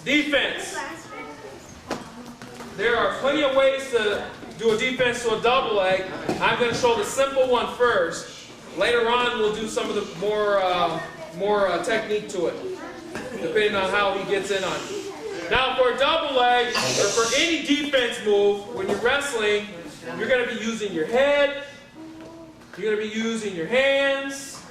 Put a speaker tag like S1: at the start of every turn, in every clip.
S1: Defense. There are plenty of ways to do a defense to a double leg. I'm going to show the simple one first. Later on, we'll do some of the more technique to it, depending on how he gets in on you. Now, for a double leg, or for any defense move, when you're wrestling, you're going to be using your head, you're going to be using your hands,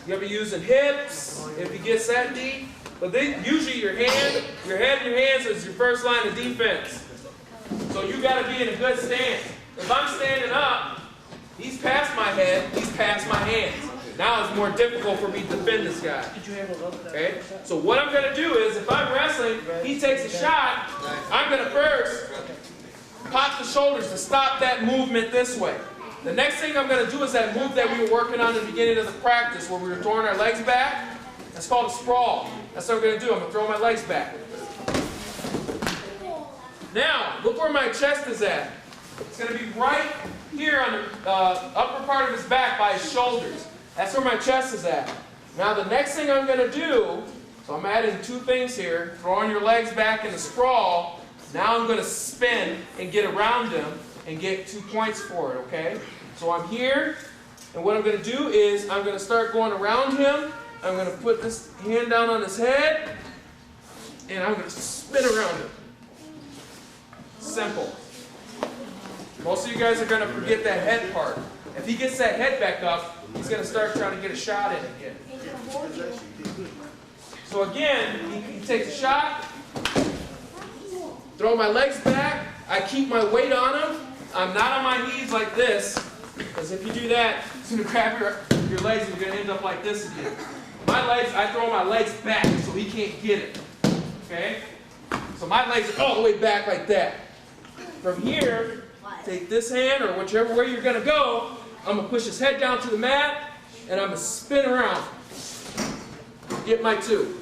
S1: you're going to be using hips, if he gets that deep. But then, usually your head and your hands is your first line of defense. So you got to be in a good stance. If I'm standing up, he's past my head, he's past my hands. Now it's more difficult for me to defend this guy. Okay? So what I'm going to do is, if I'm wrestling, he takes a shot, I'm going to first pop the shoulders to stop that movement this way. The next thing I'm going to do is that move that we were working on at the beginning of the practice where we were throwing our legs back. That's called a sprawl. That's what I'm going to do. I'm going to throw my legs back. Now, look where my chest is at. It's going to be right here on the upper part of his back by his shoulders. That's where my chest is at. Now the next thing I'm going to do, so I'm adding two things here, throwing your legs back in the sprawl. Now I'm going to spin and get around him and get 2 points for it, okay? So I'm here, and what I'm going to do is I'm going to start going around him. I'm going to put this hand down on his head, and I'm going to spin around him. Simple. Most of you guys are going to forget that head part. If he gets that head back up, he's going to start trying to get a shot in again. So again, he takes a shot, throw my legs back, I keep my weight on him. I'm not on my knees like this, because if you do that, it's going to grab your legs and you're going to end up like this again. My legs, I throw my legs back so he can't get it. Okay? So my legs are all the way back like that. From here, take this hand or whichever way you're going to go, I'm going to push his head down to the mat and I'm going to spin around. Get my 2.